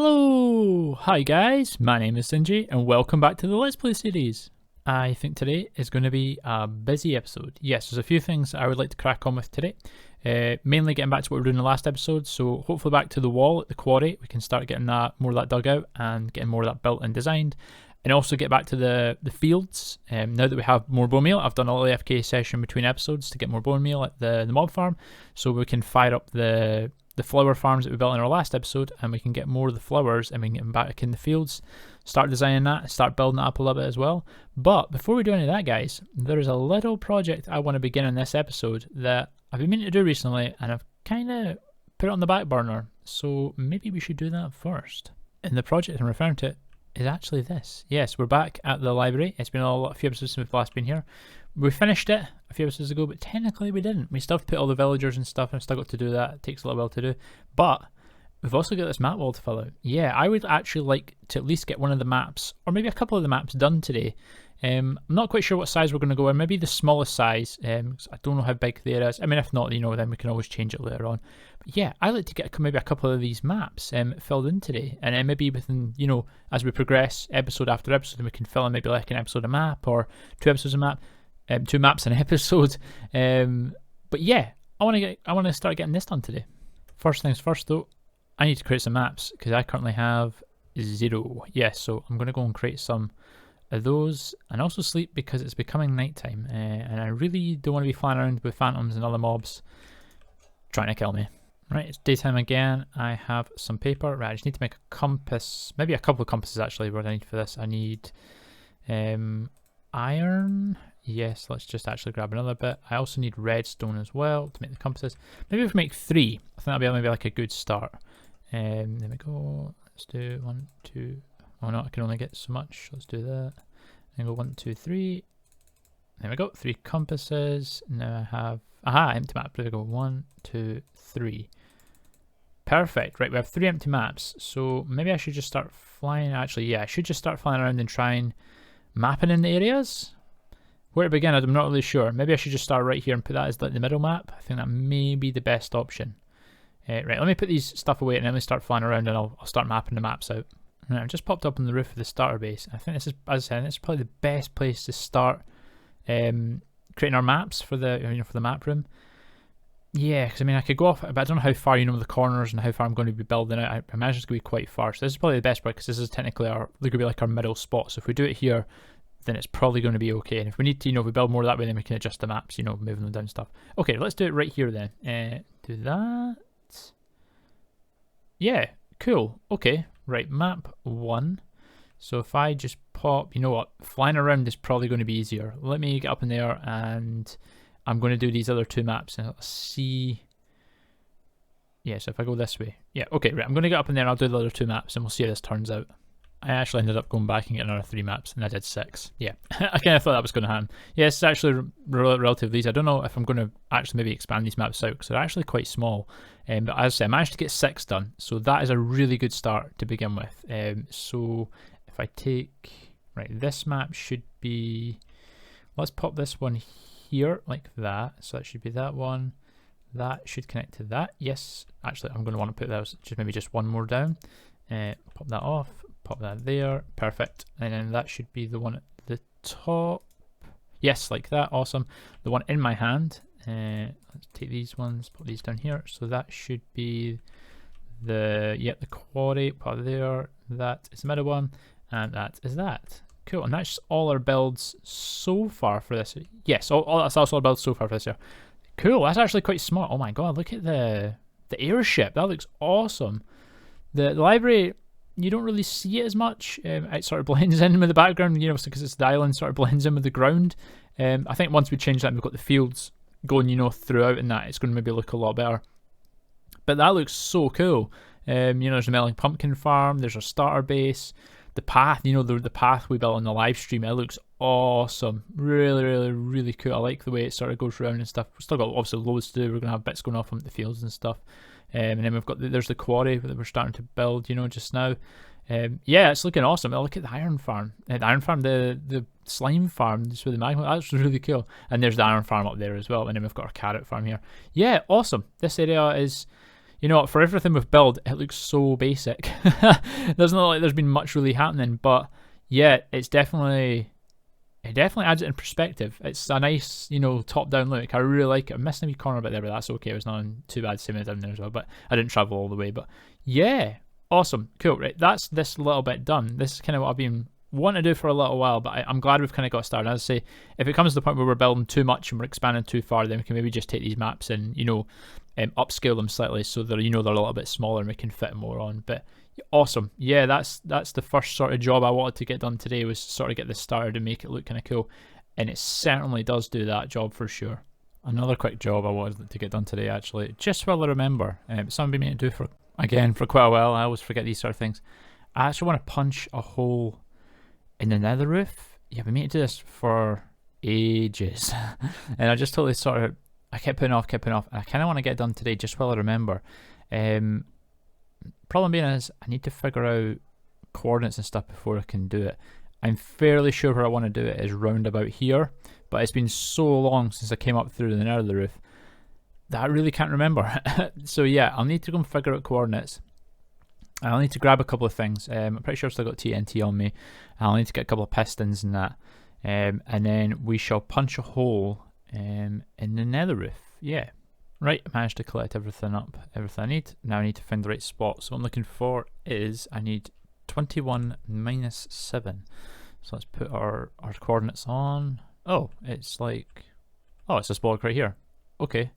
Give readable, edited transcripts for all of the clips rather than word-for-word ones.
Hello! Hi guys, my name is Zinjy and welcome back to the Let's Play series. I think today is going to be a busy episode. Yes, there's a few things I would like to crack on with today. Mainly getting back to what we were doing in the last episode, so hopefully back to the wall at the quarry. We can start getting more of that dug out and getting more of that built and designed. And also get back to the fields. Now that we have more bone meal, I've done a little AFK session between episodes to get more bone meal at the mob farm, so we can fire up the flower farms that we built in our last episode, and we can get more of the flowers and we can get them back in the fields, start designing that, start building that up a little bit as well. But before we do any of that, guys, there is a little project I want to begin in this episode that I've been meaning to do recently, and I've kind of put it on the back burner, so maybe we should do that first. And the project I'm referring to is actually this. Yes, we're back at the library. It's been a few episodes since we've last been here. We finished it a few episodes ago, but technically we didn't. We still have to put all the villagers and stuff, and I've still got to do that. It takes a little while to do. But we've also got this map wall to fill out. Yeah, I would actually like to at least get one of the maps, or maybe a couple of the maps done today. I'm not quite sure what size we're going to go in. Maybe the smallest size. I don't know how big the area is. I mean, if not, then we can always change it later on. But yeah, I'd like to get maybe a couple of these maps filled in today. And then maybe within, as we progress episode after episode, we can fill in maybe like an episode a map or 2 episodes a map. 2 maps an episode. But yeah, I want to start getting this done today. First things first though, I need to create some maps because I currently have 0. Yes, so I'm going to go and create some of those and also sleep because it's becoming nighttime, and I really don't want to be flying around with phantoms and other mobs trying to kill me. Right, it's daytime again. I have some paper. Right, I just need to make a compass, maybe a couple of compasses actually. What I need for this, I need iron. Yes, let's just actually grab another bit. I also need redstone as well to make the compasses. Maybe if we make 3, I think that'll be maybe like a good start. There we go. Let's do 1, 2. Oh no, I can only get so much. Let's do that. And go 1, 2, 3. There we go. 3 compasses. Now I have empty map. There we go. 1, 2, 3. Perfect. Right, we have 3 empty maps. So maybe I should just start flying. Actually, yeah, I should just start flying around and trying mapping in the areas. Where to begin, I'm not really sure. Maybe I should just start right here and put that as like the middle map. I think that may be the best option. Right, let me put these stuff away and then we start flying around and I'll start mapping the maps out. Right, I've just popped up on the roof of the starter base. I think this is, as I said, this is probably the best place to start creating our maps for the for the map room. Yeah, because I mean I could go off, but I don't know how far the corners and how far I'm going to be building it. I imagine it's going to be quite far. So this is probably the best part because this is technically they're going to be like our middle spot. So if we do it here, then it's probably going to be okay. And if we need to, if we build more that way, then we can adjust the maps, moving them down stuff. Okay, let's do it right here then. Do that. Yeah, cool. Okay, right, map 1. So if I just pop, flying around is probably going to be easier. Let me get up in there and I'm going to do these other 2 maps and let's see. Yeah, so if I go this way. Yeah, okay, right, I'm going to get up in there and I'll do the other 2 maps and we'll see how this turns out. I actually ended up going back and getting another 3 maps, and I did 6. Yeah, I kind of thought that was going to happen. Yeah, it's actually relatively easy. I don't know if I'm going to actually maybe expand these maps out because they're actually quite small. But as I said, I managed to get 6 done, so that is a really good start to begin with. So if I take, right, this map should be, let's pop this one here like that. So that should be that one. That should connect to that. Yes, actually, I'm going to want to put those maybe just one more down. Pop that off. Pop that there, perfect, and then that should be the one at the top. Yes, like that, awesome. The one in my hand. Let's take these ones, put these down here. So that should be the quarry. Put there. That is the middle one, and that is that. Cool, and that's all our builds so far for this. Yes, that's also our builds so far for this year. Cool, that's actually quite smart. Oh my god, look at the airship. That looks awesome. The library, you don't really see it as much. It sort of blends in with the background, because it's the island, sort of blends in with the ground. I think once we change that and we've got the fields going, throughout and that, it's going to maybe look a lot better. But that looks so cool. There's the melting pumpkin farm, there's our starter base, the path, the path we built on the live stream, it looks awesome. Really, really, really cool. I like the way it sort of goes around and stuff. We've still got obviously loads to do. We're going to have bits going off on the fields and stuff. And then we've got there's the quarry that we're starting to build, just now. Yeah, it's looking awesome. Oh, look at the iron farm. The slime farm, just with the magma. That's really cool. And there's the iron farm up there as well. And then we've got our carrot farm here. Yeah, awesome. This area is, you know what, for everything we've built, it looks so basic. Doesn't look like there's been much really happening, but yeah, it definitely adds it in perspective. It's a nice, you know, top-down look. I really like it. I'm missing a wee corner bit there, but that's okay. It was not too bad seeing it down there as well, but I didn't travel all the way. But yeah, awesome, cool. Right, that's this little bit done. This is kind of what I've been wanting to do for a little while, but I'm glad we've kind of got started. As I say, if it comes to the point where we're building too much and we're expanding too far, then we can maybe just take these maps and, you know, upscale them slightly so they're, you know, they're a little bit smaller and we can fit more on. But awesome, yeah, that's the first sort of job I wanted to get done today, was sort of get this started and make it look kind of cool, and it certainly does do that job for sure. Another quick job I wanted to get done today, actually, just while I remember, something I've been meaning to do for quite a while. I always forget these sort of things. I actually want to punch a hole in the nether roof. Yeah, I've been meaning to do this for ages, and I just totally sort of, I kept putting off, and I kind of want to get it done today just while I remember. Problem being is, I need to figure out coordinates and stuff before I can do it. I'm fairly sure where I want to do it is round about here, but it's been so long since I came up through the nether roof that I really can't remember. So yeah, I'll need to go and figure out coordinates. I'll need to grab a couple of things. I'm pretty sure I've still got TNT on me. I'll need to get a couple of pistons and that. And then we shall punch a hole in the nether roof. Yeah. Right, I managed to collect everything I need. Now I need to find the right spot. So what I'm looking for is, I need 21 minus 7. So let's put our coordinates on. Oh, it's like, oh, it's this block right here. Okay.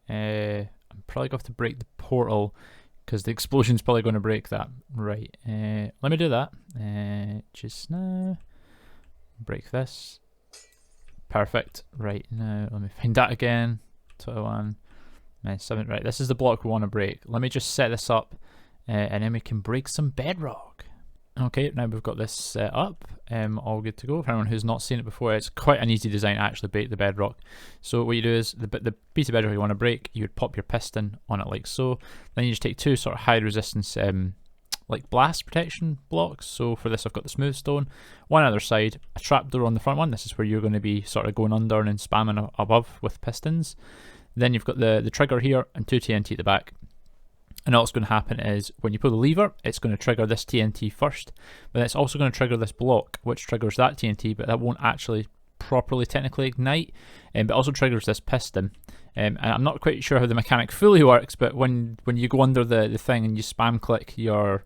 I'm probably going to have to break the portal, because the explosion's probably going to break that. Right, let me do that. Just now. Break this. Perfect. Right, now let me find that again. 21. 7. Right, this is the block we want to break. Let me just set this up, and then we can break some bedrock. Okay, now we've got this set up, all good to go. For anyone who's not seen it before, it's quite an easy design to actually break the bedrock. So what you do is, the piece of bedrock you want to break, you would pop your piston on it like so. Then you just take 2 sort of high resistance like blast protection blocks. So for this I've got the smooth stone, one other side, a trapdoor on the front one. This is where you're going to be sort of going under and then spamming above with pistons. Then you've got the trigger here and 2 TNT at the back. And all that's going to happen is, when you pull the lever, it's going to trigger this TNT first, but it's also going to trigger this block, which triggers that TNT, but that won't actually properly technically ignite, but also triggers this piston. And I'm not quite sure how the mechanic fully works, but when you go under the thing and you spam click your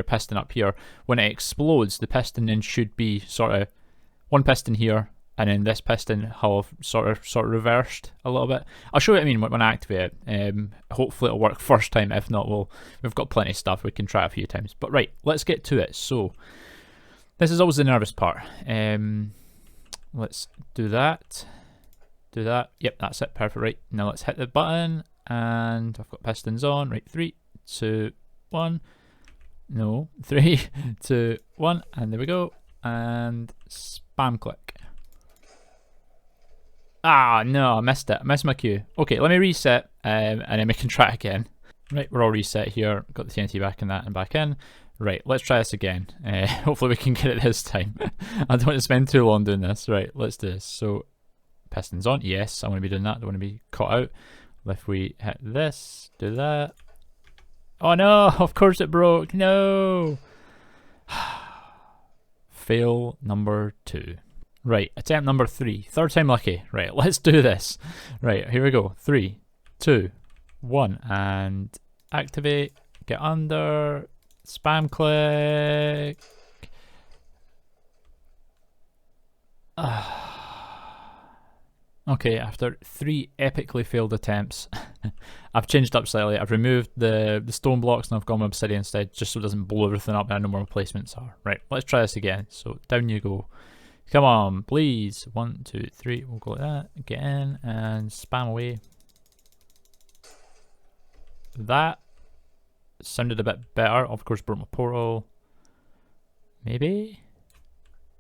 piston up here, when it explodes, the piston then should be sort of one piston here, and then this piston will sort of reversed a little bit. I'll show you what I mean when I activate it. Hopefully it'll work first time. If not, we've got plenty of stuff. We can try it a few times. But right, let's get to it. So this is always the nervous part. Let's do that. Do that. Yep, that's it. Perfect. Right, now let's hit the button, and I've got pistons on. Right, 3, 2, 1. No, 3, 2, 1, and there we go. And spam click. Ah, no, I missed it. I missed my cue. Okay, let me reset, and then we can try it again. Right, we're all reset here. Got the TNT back in that and back in. Right, let's try this again. Hopefully we can get it this time. I don't want to spend too long doing this. Right, let's do this. So, pistons on. Yes, I want to be doing that. I don't want to be caught out. If we hit this, do that. Oh no, of course it broke. No. Fail number 2. Right, attempt number 3. Third time lucky. Right, let's do this. Right, here we go. 3, 2, 1, and activate. Get under. Spam click. Okay, after 3 epically failed attempts, I've changed up slightly. I've removed the stone blocks and I've gone with obsidian instead, just so it doesn't blow everything up and I know where replacements are. Right, let's try this again. So down you go. Come on, please. 1, 2, 3. We'll go like that. Get in and spam away. That sounded a bit better. Of course, broke my portal. Maybe.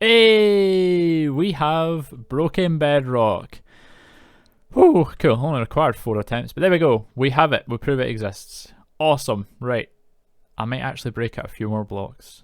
Hey, we have broken bedrock. Whew, cool. Only required 4 attempts, but there we go. We have it. We prove it exists. Awesome. Right. I might actually break out a few more blocks.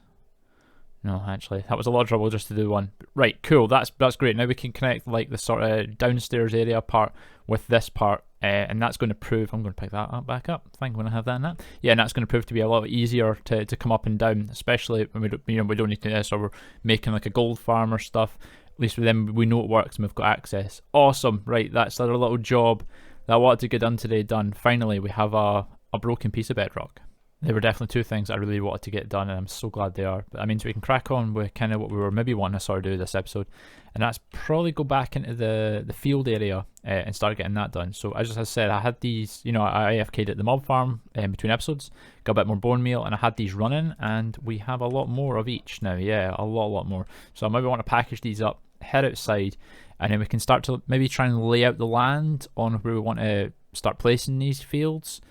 No, actually, that was a lot of trouble just to do one. Right, cool. That's great. Now we can connect like the sort of downstairs area part with this part and that's going to prove, I'm going to pick that up back up, I think, when I have that in that. Yeah, and that's going to prove to be a lot easier to come up and down, especially when we don't, we don't need to this, or we're making like a gold farm or stuff. At least with them, we know it works and we've got access. Awesome, right, that's our little job that I wanted to get done today done. Finally, we have a broken piece of bedrock. There were definitely two things I really wanted to get done, and I'm so glad they are. But that means we can crack on with kind of what we were maybe wanting to sort of do this episode, and that's probably go back into the field area and start getting that done. So as I said, I had these, you know, I AFK'd at the mob farm between episodes, got a bit more bone meal, and I had these running, and we have a lot more of each now. Yeah, a lot more. So I maybe want to package these up, head outside, and then we can start to maybe try and lay out the land on where we want to start placing these fields.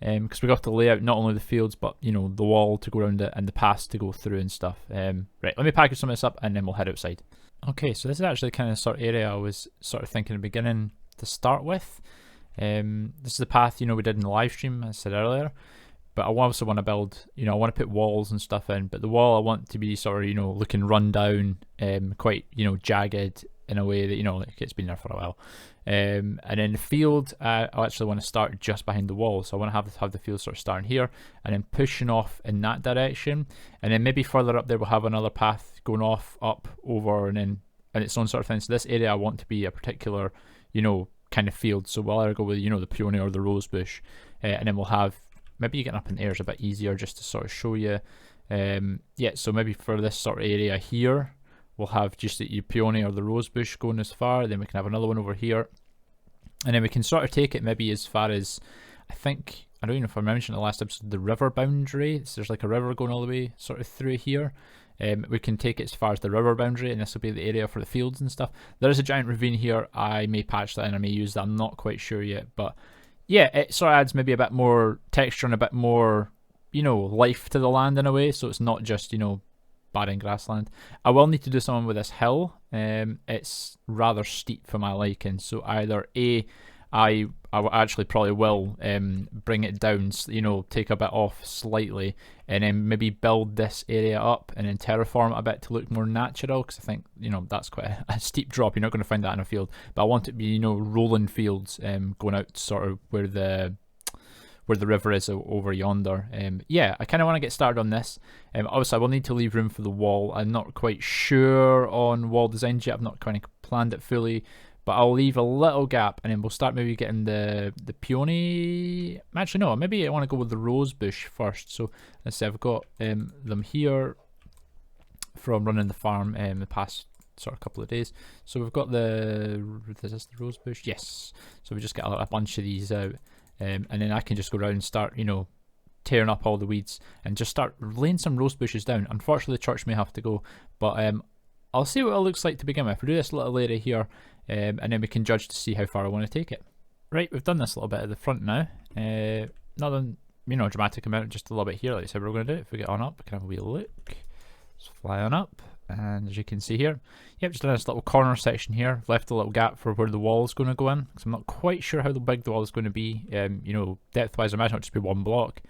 Because we got to lay out not only the fields, but you know, the wall to go around it and the paths to go through and stuff. Right, let me package some of this up and then we'll head outside. Okay, so this is actually the kind of sort of area I was sort of thinking at the beginning to start with. This is the path, you know, we did in the live stream, as I said earlier. But I also want to build, you know, I want to put walls and stuff in, but the wall I want to be sort of, you know, looking run down, quite, you know, jagged in a way that, you know, like it's been there for a while. And then the field, I actually want to start just behind the wall, so I want to have the field sort of starting here and then pushing off in that direction, and then maybe further up there we'll have another path going off, up, over, and then and its own sort of thing. So this area I want to be a particular, you know, kind of field. So we'll either go with, you know, the peony or the rose bush, and then we'll have, maybe getting up in the air is a bit easier just to sort of show you. Yeah, so maybe for this sort of area here, we'll have just the peony or the rose bush going as far, then we can have another one over here, and then we can sort of take it maybe as far as, I think, I don't even know if I mentioned in the last episode, the river boundary. So there's like a river going all the way sort of through here. We can take it as far as the river boundary, and this will be the area for the fields and stuff. There is a giant ravine here. I may patch that in, I may use that, I'm not quite sure yet, but yeah, it sort of adds maybe a bit more texture and a bit more, you know, life to the land in a way, so it's not just, you know, barren grassland. I will need to do something with this hill. It's rather steep for my liking, so either I actually probably will bring it down, you know, take a bit off slightly, and then maybe build this area up and then terraform it a bit to look more natural, because I think, you know, that's quite a steep drop. You're not going to find that in a field, but I want it to be, you know, rolling fields, going out sort of where the river is over yonder. Yeah, I kind of want to get started on this. Obviously I will need to leave room for the wall. I'm not quite sure on wall designs yet, I've not kind of planned it fully, but I'll leave a little gap, and then we'll start maybe getting the peony. Actually no, maybe I want to go with the rose bush first. So let's say I've got them here from running the farm the past sort of couple of days. So we've got is this the rose bush? Yes. So we just get a bunch of these out. And then I can just go around and start, you know, tearing up all the weeds and just start laying some rose bushes down. Unfortunately, the church may have to go, but I'll see what it looks like to begin with. We'll do this little area here, and then we can judge to see how far I want to take it. Right, we've done this little bit at the front now. Nothing, you know, dramatic amount, just a little bit here, like I said we're going to do. If we get on up, we can have a wee look. Let's fly on up. And as you can see here, yep, just done this little corner section here. Left a little gap for where the wall is going to go in, because I'm not quite sure how big the wall is going to be. You know, depth-wise, I imagine it'll just be one block,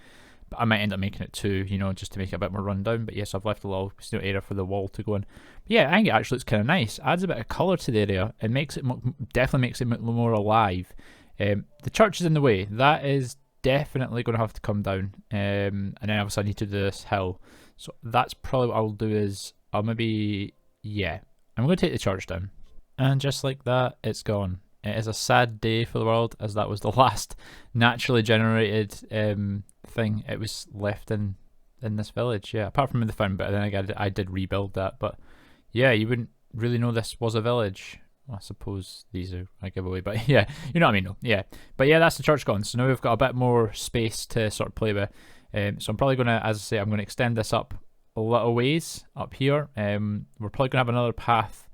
but I might end up making it two, you know, just to make it a bit more rundown. But yes, I've left a little area for the wall to go in. But yeah, I think it actually looks kind of nice. Adds a bit of colour to the area and makes it definitely makes it more alive. The church is in the way. That is definitely going to have to come down. And then obviously I need to do this hill. So that's probably what I'll do is, I'll maybe, yeah, I'm going to take the church down. And just like that, it's gone. It is a sad day for the world, as that was the last naturally generated thing. It was left in this village, yeah, apart from in the fountain, but then again, I did rebuild that. But yeah, you wouldn't really know this was a village. Well, I suppose these are a giveaway, but yeah, you know what I mean, no, yeah. But yeah, that's the church gone. So now we've got a bit more space to sort of play with. So I'm probably going to, as I say, I'm going to extend this up a little ways up here. We're probably gonna have another path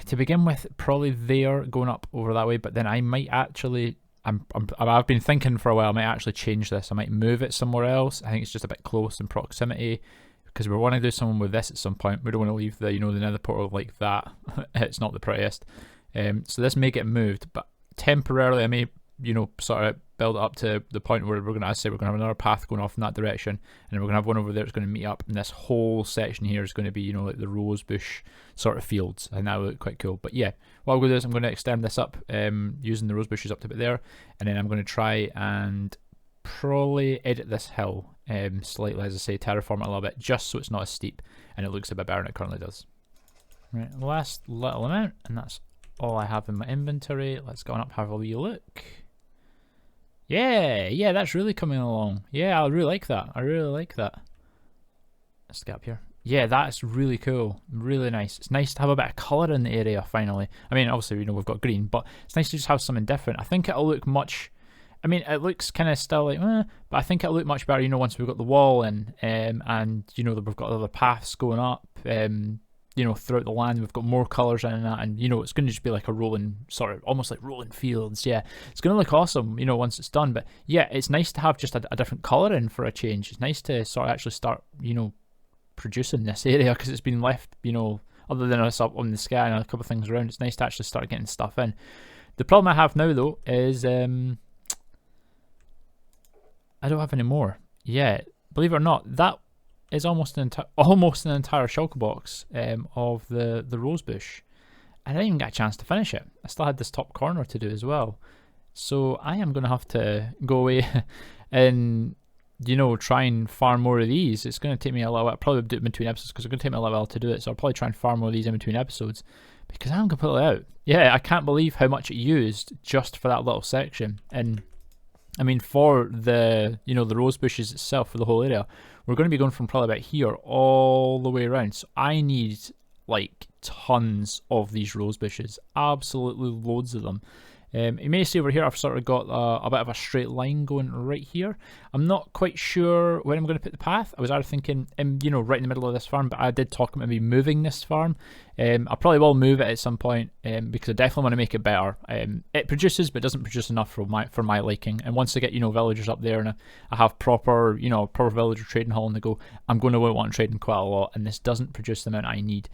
to begin with, probably there going up over that way, but then I might actually, I've been thinking for a while, I might actually change this. I might move it somewhere else. I think it's just a bit close in proximity, because we want to do something with this at some point. We don't want to leave the, you know, the nether portal like that. It's not the prettiest. So this may get moved, but temporarily I may you know, sort of build it up to the point where we're going to, as I say, we're going to have another path going off in that direction, and then we're going to have one over there that's going to meet up, and this whole section here is going to be, you know, like the rose bush sort of fields, and that will look quite cool. But yeah, what I'm going to do is I'm going to extend this up, using the rose bushes up to about there, and then I'm going to try and probably edit this hill slightly, as I say, terraform it a little bit, just so it's not as steep, and it looks a bit better than it currently does. Right, last little amount, and that's all I have in my inventory. Let's go on up, have a wee look. Yeah, that's really coming along. Yeah, I really like that. I really like that. Let's get up here. Yeah, that's really cool. Really nice. It's nice to have a bit of colour in the area finally. I mean, obviously, you know, we've got green, but it's nice to just have something different. I think it'll look much... I mean, it looks kind of still like, but I think it'll look much better, you know, once we've got the wall in, and, you know, we've got other paths going up, you know, throughout the land. We've got more colours in that, and, you know, it's going to just be like a rolling, sort of, almost like rolling fields. Yeah, it's going to look awesome, you know, once it's done. But yeah, it's nice to have just a different colour in for a change. It's nice to sort of actually start, you know, producing this area, because it's been left, you know, other than us up on the sky and a couple of things around. It's nice to actually start getting stuff in. The problem I have now, though, is I don't have any more. Yeah, believe it or not, that is almost an entire shulker box of the rose bush. I didn't even get a chance to finish it. I still had this top corner to do as well. So I am going to have to go away and, you know, try and farm more of these. It's going to take me a little while. I'll probably do it in between episodes, because it's going to take me a little while to do it. So I'll probably try and farm more of these in between episodes, because I'm completely out. Yeah, I can't believe how much it used just for that little section. And I mean, for the, you know, the rose bushes itself, for the whole area, we're going to be going from probably about here all the way around. So I need like tons of these rose bushes, absolutely loads of them. You may see over here I've sort of got a bit of a straight line going right here. I'm not quite sure when I'm going to put the path. I was either thinking, you know, right in the middle of this farm, but I did talk about maybe moving this farm. I probably will move it at some point, because I definitely want to make it better. It produces, but doesn't produce enough for my liking. And once I get, you know, villagers up there, and I have proper, you know, proper villager trading hall on the go, I'm going to want to trade in quite a lot, and this doesn't produce the amount I need.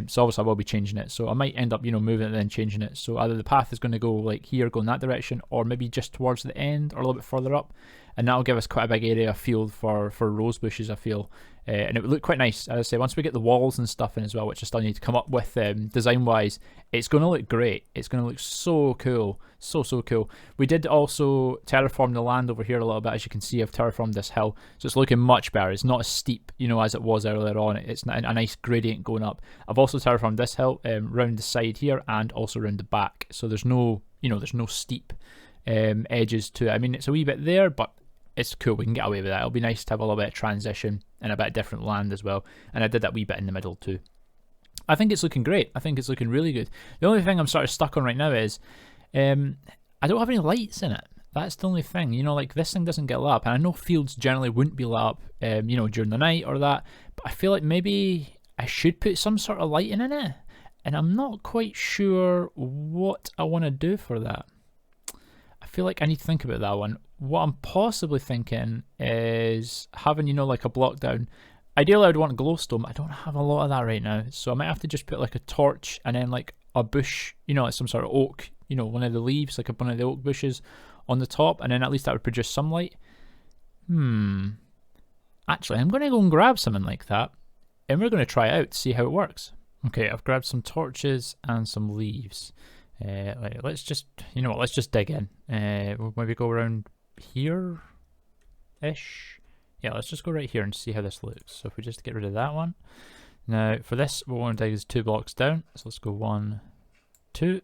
So obviously I will be changing it. So I might end up, you know, moving it and then changing it. So either the path is going to go like here, go in that direction, or maybe just towards the end or a little bit further up. And that'll give us quite a big area field for rose bushes, I feel. And it would look quite nice. As I say, once we get the walls and stuff in as well, which I still need to come up with design-wise, it's going to look great. It's going to look so cool. So cool. We did also terraform the land over here a little bit. As you can see, I've terraformed this hill. So it's looking much better. It's not as steep, you know, as it was earlier on. It's a nice gradient going up. I've also terraformed this hill round the side here, and also around the back. So there's no, you know, there's no steep edges to it. I mean, it's a wee bit there, but it's cool. We can get away with that. It'll be nice to have a little bit of transition and a bit of different land as well. And I did that wee bit in the middle too. I think it's looking great. I think it's looking really good. The only thing I'm sort of stuck on right now is I don't have any lights in it. That's the only thing. You know, like this thing doesn't get lit up. And I know fields generally wouldn't be lit up, you know, during the night or that. But I feel like maybe I should put some sort of lighting in it. And I'm not quite sure what I want to do for that. I feel like I need to think about that one. What I'm possibly thinking is having, you know, like a block down. Ideally, I'd want glowstone, but I don't have a lot of that right now. So I might have to just put like a torch and then like a bush, you know, like some sort of oak, you know, one of the leaves, like one of the oak bushes on the top. And then at least that would produce some light. Actually, I'm going to go and grab something like that. And we're going to try it out to see how it works. Okay, I've grabbed some torches and some leaves. Let's just, you know what, let's just dig in. We'll maybe go around here-ish. Yeah, let's just go right here and see how this looks. So if we just get rid of that one. Now, for this, what we want to dig is 2 blocks down. So let's go 1, 2.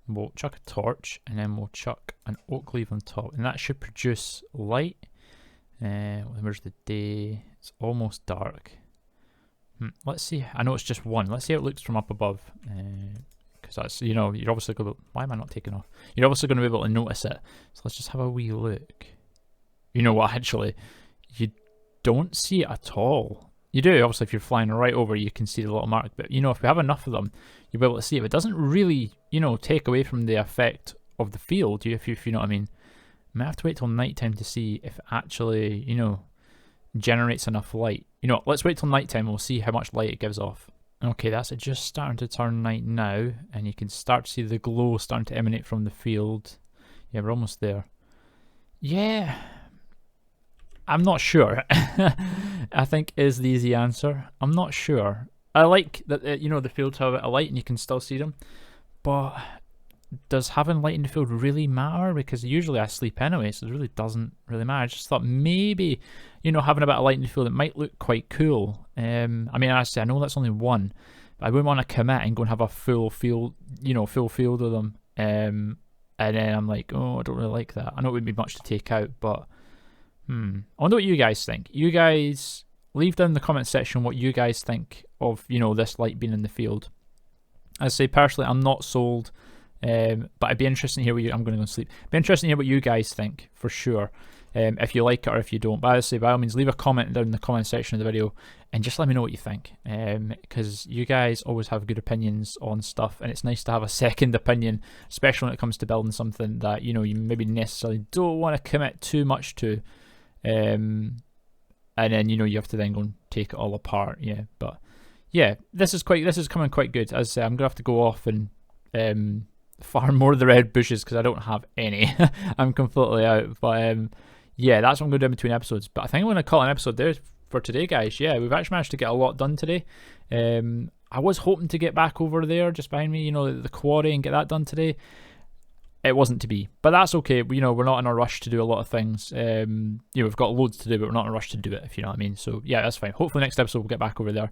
We'll chuck a torch, and then we'll chuck an oak leaf on top. And that should produce light. Where's the day? It's almost dark. Let's see. I know it's just 1. Let's see how it looks from up above. Because that's, you know, you're obviously going to... Why am I not taking off? You're obviously going to be able to notice it. So let's just have a wee look. You know what, actually? You don't see it at all. You do, obviously, if you're flying right over, you can see the little mark. But, you know, if we have enough of them, you'll be able to see it. But it doesn't really, you know, take away from the effect of the field, if you know what I mean. I might have to wait till nighttime to see if it actually, you know, generates enough light. You know, let's wait till nighttime and we'll see how much light it gives off. Okay, that's it just starting to turn night now, and you can start to see the glow starting to emanate from the field. Yeah, we're almost there. Yeah. I'm not sure. I think is the easy answer. I'm not sure. I like that, you know, the fields have a light and you can still see them. But does having light in the field really matter? Because usually I sleep anyway, so it really doesn't really matter. I just thought maybe, you know, having a bit of light in the field, it might look quite cool. I mean, I know that's only one, but I wouldn't want to commit and go and have a full field, you know, full field of them. And then I'm like, oh, I don't really like that. I know it wouldn't be much to take out, but I wonder what you guys think. You guys leave down in the comment section what you guys think of, you know, this light being in the field. I say personally, I'm not sold, but I'd be interested to hear what you. I'm going to go to sleep. Be interested to hear what you guys think for sure. If you like it or if you don't. But I say by all means, leave a comment down in the comment section of the video and just let me know what you think. Because you guys always have good opinions on stuff, and it's nice to have a second opinion, especially when it comes to building something that, you know, you maybe necessarily don't want to commit too much to. And then, you know, you have to then go and take it all apart. Yeah, but yeah, this is coming quite good. As I say, I'm gonna have to go off and farm more of the red bushes because I don't have any. I'm completely out. But yeah, that's what I'm gonna do in between episodes. But I think I'm gonna call an episode there for today, guys. Yeah, we've actually managed to get a lot done today. I was hoping to get back over there just behind me, you know, the quarry, and get that done today. It wasn't to be, but that's okay. You know, we're not in a rush to do a lot of things. You know, we've got loads to do, but we're not in a rush to do it, if you know what I mean. So yeah, that's fine. Hopefully next episode we'll get back over there.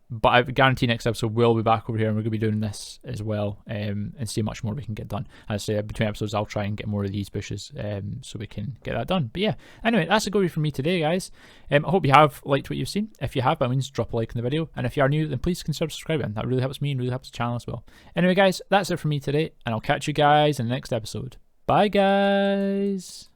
But I guarantee next episode we'll be back over here and we're going to be doing this as well, and see how much more we can get done. As I say, between episodes I'll try and get more of these bushes, so we can get that done. But yeah, anyway, that's a go from me today, guys. I hope you have liked what you've seen. If you have, by all means, drop a like in the video. And if you are new, then please consider subscribing. That really helps me and really helps the channel as well. Anyway, guys, that's it from me today, and I'll catch you guys in the next episode. Bye, guys!